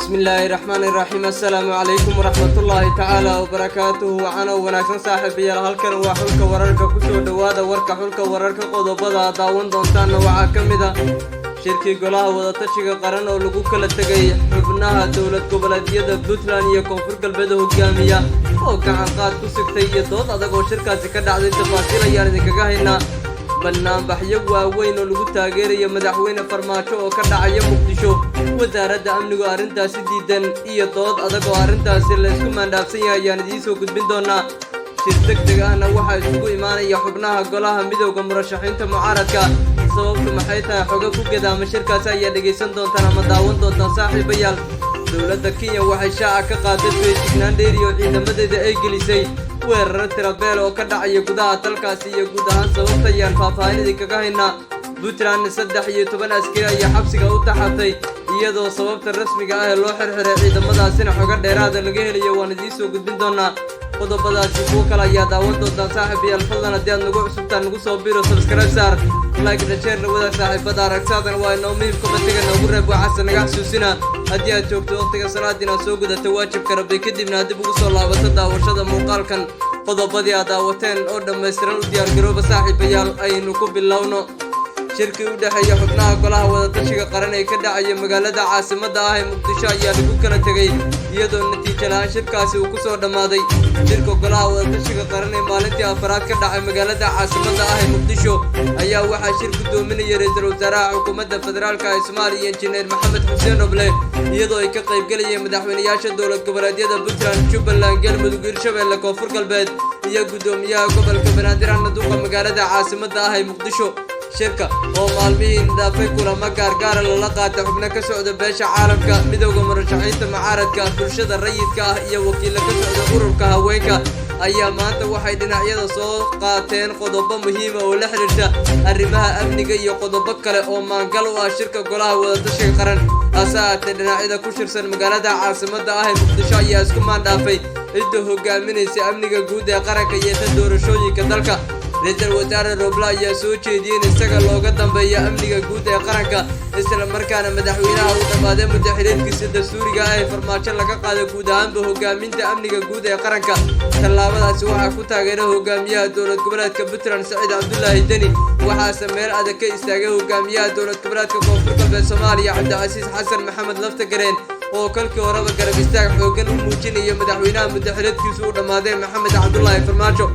بسم الله الرحمن الرحيم. السلام عليكم ورحمة الله تعالى وبركاته. وأنا وناكسن صاحب يا هالكن وحولك ورارك كسر دوادا ورك حولك ورارك قضبضا داون دونتان وعاكمدا شركة قلها وضتشيك قرن ولقوك للتجي حبناها دولة قبلاتية بوتلان يكون فرق البدء الجامية وكان قاد كسكتية ضد هذا شركة كذا عدد تفاصيل يعني كجاهنا بنام بحيوا وين ولقوا تاجرية مدحوين فرماتشو وكذا عيا مقدشو وزارة أمن وارنتا سديدن إيه ضد هذا وارنتا سلسكو من دافسيا يعني ديسو كد بندونا شركة دجاهنا واحد يسوق إيمانه يحبناها قلها مدو كمرشحين معارضة sababtu maxay tahay xoga ku gadaama shirkaas ay dhageysan doontaan ama daawan doontaan saaxiibayaal dawladda Kenya waxay shaaca ka qaaday feejignaan dheeri oo ciidamadeeda ay gelisay weerar tirabeel oo ka dhacay gudaha dalkaasi iyo guud ahaan sababta ayaan faahfaahinadii kaga haynaa Puntland 13 askari ayaa xabsiga u taxatay iyadoo sababta rasmiga ah ee loo xirxiray ciidamadaasina xoga dheeraad laga helayo waan idin soo gudbin doonaa qodobadaasi kuwa kale ayaa daawan doontaan saaxiibayaal fadlan haddii aad nagu cusubtaan nagu soo biiro subscribe saar like and share wada saaxiibada aragtaadan waa inoo muhiim commentiga noogu reeb waxaase naga xasuusina haddii aad joogto waqtiga salaadina soo gudato waajibka rabbi kadibna dib ugu soo laabato daawashada muuqaalkan qodobadii aad daawateen oo dhammaystiran u diyaar garooba saaxiibayaal aynu ku bilowno shirkii u dhaxeeya xubnaha golaha wadatashiga qaran ee ka dhacay magaalada caasimadda ah ee Muqdisho ayaa lagu kala tagay iyadoo natiijo la'aan shirkaasi uu ku soo dhamaaday shirka golaha wadatashiga qaran ee maalintii afraad ka dhacay magaalada caasimadda ah ee Muqdisho ayaa waxaa shir gudoominaya ra'iisul wasaaraha xukuumadda federaalka ee Soomaaliya injineer Maxamed Xuseen Roble iyadoo ay ka qayb galayeen madaxweynayaasha dowlad goboleedyada Puntland, Jubbaland, Galmudug, Hirshabelle, Koonfur Galbeed iyo gudoomiyaha gobolka Banaadir Duqa magaalada caasimadda ah ee Muqdisho shirka oo maalmihiin dhaafay kulamo gaar lala qaatay xubno ka socda beesha caalamka midowga murashaxiinta mucaaradka bulshada rayidka ah iyo wakiilo ka socda ururka haweenka ayaa maanta waxay dhinacyada soo qaateen qodobo muhiim ah oo la xiriirta arrimaha amniga iyo qodobo kale oo maangal u ah shirka golaha wadatashiga qaran asaate dhinacyada ku shirsan magaalada caasimadda ah ee Muqdisho ayaa isku maandhaafay cidda hogaaminaysa amniga guud ee qaranka iyo tan doorashooyinka dalka ra'iisul wasaare Roble ayaa soo jeediyay in isaga looga dambeeyo amniga guud ee qaranka isla markaana madaxweynaha uu dhamaaday muddaxileedkiisa dastuuriga ah ee farmaajo laga qaaday guud ahaanba hogaaminta amniga guud ee qaranka tallaabadaasi waxaa ku taageeray hogaamiyaha dowlad goboleedka Puntland Saciid Cabdullaahi Deni waxaase meel adag ka istaagay hogaamiyaha dowlad goboleedka Koonfur Galbeed Soomaaliya Cabdicasiis Xasan Maxamed Laftagareen oo kalkii horeba garab istaag xoogan u muujinaya madaxweynaha muddaxileedkiisa uu dhamaaday Maxamed Cabdullaahi Farmaajo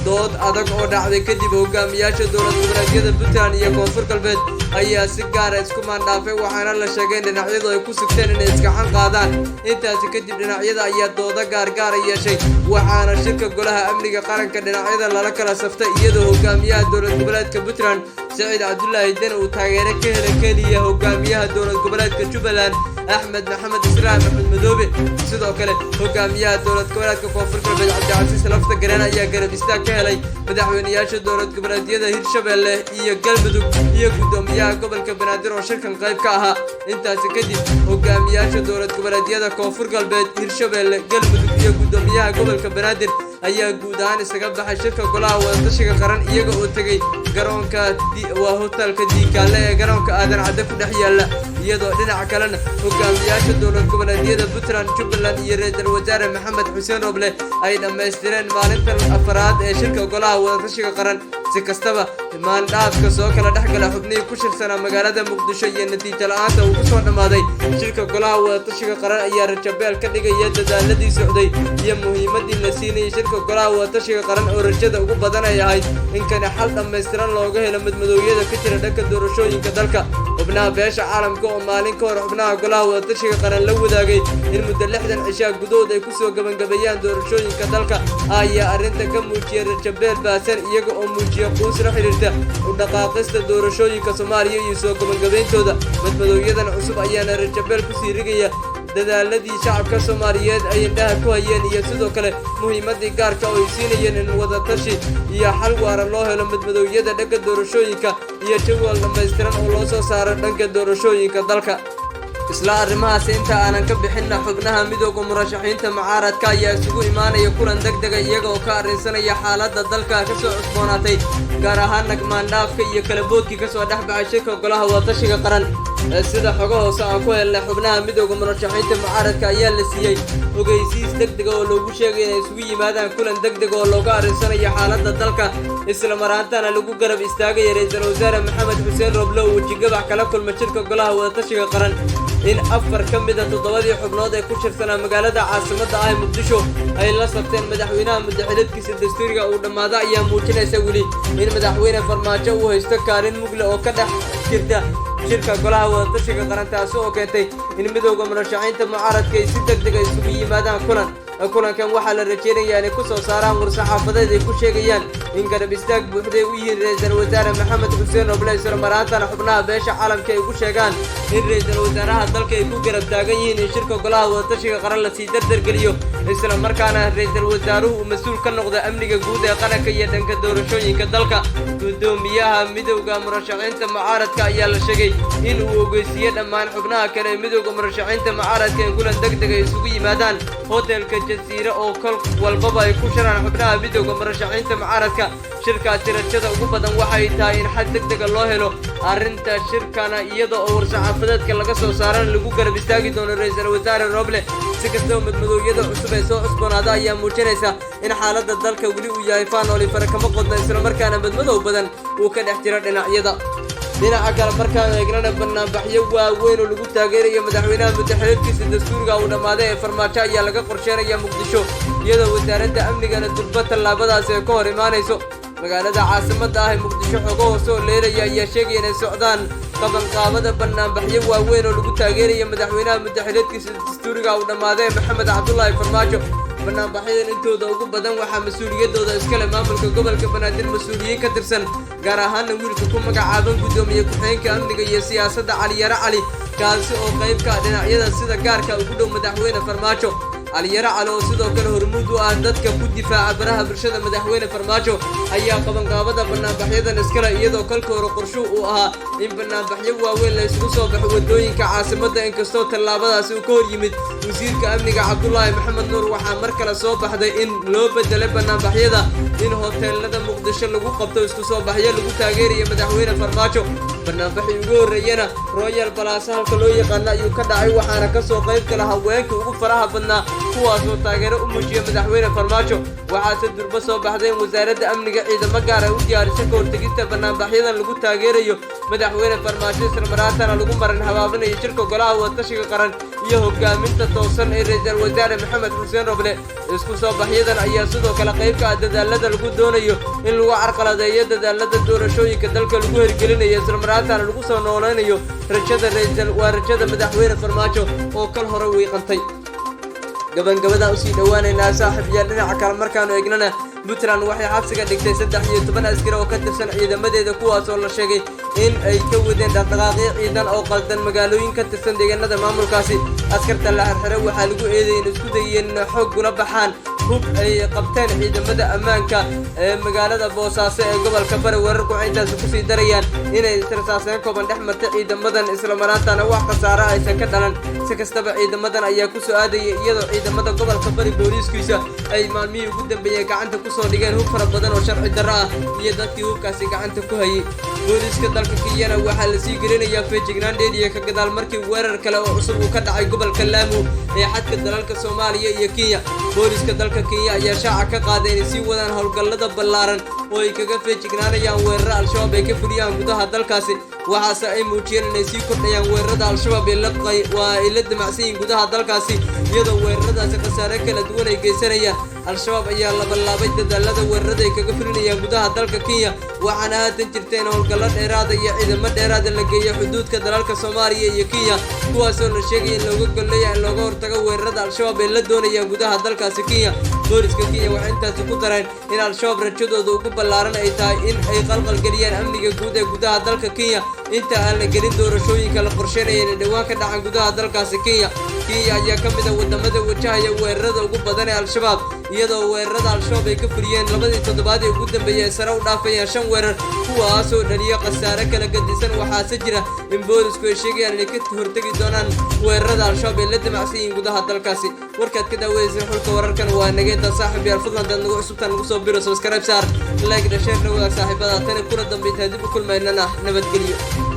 dood adag oo dhacday kadib hogaamiyaasha dowlad goboleedyada Puntland iyo Koonfur Galbeed ayaa si gaar ah isku maandhaafay waxaana la sheegay in dhinacyadu ay ku sigteen inay iska xan qaadaan intaas kadib dhinacyada ayaa dooda gaar yeeshay waxaana shirka golaha amniga qaranka dhinacyada lala kala saftay iyadoo hogaamiyaha dowlad goboleedka Puntland Saciid Cabdullaahi Deni uu taageero ka helay kaliya hogaamiyaha dowlad goboleedka Jubbaland Axmed Maxamed Islaam Axmed Madoobe sidoo kale hogaamiyaha dowlad goboleedka Koonfur Galbeed Cabdicasiis Laftagareen ayaa garab istaag ka helay madaxweynayaasha dowlad goboleedyada Hirshabelle iyo Galmudug iyo gudoomiyaha gobolka Banaadir oo shirkan qayb ka ahaa intaas kadib hogaamiyaasha dowlad goboleedyada Koonfur Galbeed Hirshabelle Galmudug iyo gudoomiyaha gobolka Banaadir ayaa guud ahaan isaga baxay shirka golaha wadatashiga qaran iyaga oo tagay garoonka waa hotelka Diikaale ee garoonka Aadan Cadde ku dhex yaala iyadoo dhinaca kalena hogaamiyaasha dowlad goboleedyada Puntland, Jubbaland iyo ra'iisul wasaare Maxamed Xuseen Roble ay dhameystireen maalinta afraad ee shirka golaha wadatashiga qaran si kastaba maandhaafka soo kala dhaxgala xubnihii ku shirsanaa magaalada Muqdisho iyo natiijo la'aanta uu ku soo dhamaaday shirka golaha wadatashiga qaran ayaa rajabeel ka dhigaya dadaaladii socday iyo muhiimadii la siinayay shirka golaha wadatashiga qaran oo rajada ugu badan ay ahayd in kan xal dhammaystiran looga helo madmadowgiyada ka jira dhanka doorashooyinka dalka xubnaha beesha caalamka oo maalin ka hor xubnaha golaha wadatashiga qaran la wadaagay in muddo 60 cishaa gudood ay ku soo gabagabeeyaan doorashooyinka dalka ayaa arrinta ka muujiyay rajabeel baasan iyaga oo muujiyay quus la xiriirta u dhaqaaqista doorashooyinka Soomaaliya iyo soo gabagabeyntooda madmadowyadan cusub ayaana rajabeel ku sii rigaya dadaaladii shacabka Soomaaliyeed ay indhaha ku hayeen iyo sidoo kale muhiimadii gaarka oo ay siinayeen in wadatashi iyo xal waara loo helo madmadowyada dhanka doorashooyinka iyo jadwal dhammaystiran oo loo soo saaro dhanka doorashooyinka dalka isla arrimahaas inta aanan ka bixin xubnaha midowga murashaxiinta mucaaradka ayaa isugu imaanaya kulan degdeg ah iyaga oo ka arrinsanaya xaaladda dalka ka soo cusboonaatay gaar ahaan maandhaafka iyo kala boodkii ka soo dhexbaxay shirka golaha wadatashiga qaran sida xogo hoose aan ku helnay xubnaha midowga murashaxiinta mucaaradka ayaa la siiyey ogeysiis degdeg oo loogu sheegay inay isugu yimaadaan kulan degdeg oo looga arinsanayo xaaladda dalka isla maraantana lagu garab istaagaya ra'iisul wasaare maxamed xuseen roble oo wejigabax kala kulma shirka golaha wadatashiga qaran in 4 ka mid ah 7 xubnood ee ku shirsanaa magaalada caasimadda ah muqdisho ay la sabteen madaxweynaha madaxweynkiisa dastuuriga uu dhamaada ayaa muujinaysa weli in madaxweyne farmaajo uu haysto kaalin mugle oo ka dhex jirta shirka golaha wadatashiga qaran taas oo keentay in midowga murashaxiinta mucaaradka ay si degdeg ah isugu yimaadaan kulankan waxaa la rajeynayaa inay ku soo saaraan war-saxaafadeed ay ku sheegayaan in garab istaag buuxday u yihiin ra'iisul wasaare maxamed xuseen roble isla maraantana xubnaha beesha caalamka ay ku sheegaan in ra'iisul wasaaraha dalka ay ku garab taagan yihiin in shirka golaha wadatashiga qaran lasii dardargeliyo isla markaana ra'iisul wasaaruhu uu mas-uul ka noqdo amniga guud ee qaranka iyo dhanka doorashooyinka dalka gudoomiyaha midowga murashaxiinta mucaaradka ayaa la sheegay in uu ogeysiiyey dhammaan xubnaha kale ee midowga murashaxiinta mucaaradka in kulan degdeg ay isugu yimaadaan hotelka jasiire oo kol walbaba ay ku shiraan xubnaha midowga murashaxiinta mucaaradka shirkaasi rajada ugu badan waxay tahay in xal degdega loo helo arrinta shirkana iyada oo war-saxaafadeedka laga soo saarana lagu garab istaagi doono ra'iisul wasaare roble si kastaba madmadoowyada cusub ee soo cusboonaada ayaa muujinaysa in xaaladda dalka weli uu yahay faanooli fare kama qodna isla markaana madmadow badan uu ka dhex jiro dhinacyada dhinaca kale markaan eegnana banaanbaxyo waaweyn oo lagu taageerayo madaxweynaha madaxweynkiisa dastuuriga uu dhammaaday ee farmaajo ayaa laga qorsheynaya muqdisho iyadoo wasaaradda amnigana durba tallaabadaasi ay ka hor imaanayso magaalada caasimadda ah ee muqdisho xogo hoose oo leelaya ayaa sheegaya inay socdaan qabanqaabada banaanbaxyo waaweyn oo lagu taageerayo madaxweynaha madaxweynkiisa dastuuriga uu dhammaaday ee maxamed cabdullaahi farmaajo banaanbaxyadan intooda ugu badan waxaa mas-uuliyadooda iskale maamulka gobolka banaadir mas-uuliyiin ka tirsan gaar ahaana wiilka ku magacaaban gudoomiye ku-xigeenka amniga iyo siyaasadda caliyare cali kaasi oo qayb ka ah dhinacyada sida gaarka ugu dhow madaxweyne farmaajo caliyare cali oo sidoo kale hormuud u ah dadka ku difaaca baraha bulshada madaxweyne farmaajo ayaa qabanqaabada banaanbaxyadan iskale iyadoo kolka hore qorsho uu ahaa in banaanbaxyo waaweyn la isugu soo baxo wadooyinka caasimadda inkastoo tallaabadaasi uu ka hor yimid wasiirka amniga cabdullaahi maxamed nuur waxaa mar kale soo baxday in loo bedelay banaanbaxyada in hoteelada muqdisho lagu qabto isku soo baxyo lagu taageerayo madaxweyne farmaajo banaanbaxii ugu horreeyana royal balaasa halka loo yaqaana ayuu ka dhacay waxaana ka soo qayb gala haweenka ugu faraha badnaa kuwaasoo taageero u muujiya madaxweyne farmaajo waxaase durba soo baxday in wasaaradda amniga ciidamo gaar ay u diyaarisay ka hortegista banaanbaxyadan lagu taageerayo madaxweyne farmaajo isla maraantana lagu marin habaabinayo shirka golaha wadatashiga qaran iyo hogaaminta toosan ee ra'iisul wasaare maxamed xuseen roble isku soo baxyadan ayaa sidoo kale qayb ka ah dadaalada lagu doonayo in lagu carqaladeeyo dadaalada doorashooyinka dalka lagu hirgelinayo isla maraantana lagu soo nooleynayo rajada madaxweyne farmaajo oo kal hore wiiqantay gabagabada usii dhowaanaynaa saaxiibayaal dhinaca kale markaanu eegnana puntland waxay xabsiga dhigtay 13 askari oo ka tirsan ciidamadeeda kuwaas oo la sheegay in ay ka wadeen dhaqdhaqaaqyo ciidan oo qaldan magaalooyin ka tirsan deegaanada maamulkaasi askarta la xirxiray waxaa lagu eedeeyay in isku dayeen xoog gula baxaan hub ay qabteen ciidamada ammaanka ee magaalada boosaaso ee gobolka bari wararku waxay intaas ku sii darayaan inay tirsaaseen kooban dhex martay ciidamadan isla maraantana wax khasaare aysan ka dhalan si kastaba ciidamadan ayaa ku soo aadayay iyadoo ciidamada gobolka bari booliiskiisa ay maalmihii ugu dambeeyay gacanta ku soo dhigeen hub fara badan oo sharci darro ah iyo dadkii hubkaasi gacanta ku hayay booliiska dalka Kenya waxaa la sii gelinayaa feejignaan dheeriya ka gadaal markii weerar kale oo cusub uu ka dhacay gobolka Lamu ee xadka dalalka Soomaaliya iyo Kenya booliiska dalka Kenya ayaa shaaca ka qaaday in si wadaan howlgallada ballaaran oo ay kaga feejignaanayaan weerarada al-shabaab ee ka fuliyaan gudaha dalkaasi waxaase ay muujiyeen inay sii kordhayaan weerarada al-shabaab ee la damacsiin gudaha dalkaasi iyadoo weeraradaasi khasaare kala duwan ay geysanayaan al-shabaab ayaa labanlaabay dadaalada weerarada ay kaga fulinayaan gudaha dalka Kenya waxaana haatan jirteen howlgallo dheeraad iyo ciidamo dheeraad la geeyo xuduudka dalalka Soomaaliya iyo Kenya kuwaasoo la sheegay in looga hortago weerarada al-shabaab ee la doonayaan gudaha dalkaasi Kenya booliiska Kenya waxay intaas ku dareen in al-shabaab rajadooda ugu ballaaran ay tahay in ay qalqal galiyaan amniga guud ee gudaha dalka Kenya inta aan la gelin doorashooyinka la qorsheynayay in dhawaan ka dhacaan gudaha dalkaasi Kenya ayaa ka mid ah wadamada wajahaya weerarada ugu badan ee al-shabaab iyadoo weerarada al-shabaab ay ka fuliyeen labadii toddobaad ee ugu dambeeyay sare u dhaafayaan 5 weerar kuwaasoo dhaliya khasaare kala gadisan waxaase jira in boolisku ay sheegayaan inay ka hortagi doonaan weerarada al-shabaab ee la damacsiin gudaha dalkaasi warkaad ka daawaysay xulka wararkan waa nageenta saaxiib yaal fadlan dad nagu cusubtaan nagu soo biro subscribe saar like share wadaag saaxiibada tan kuna dambeeyay dib u kulmaynana nabadgelyo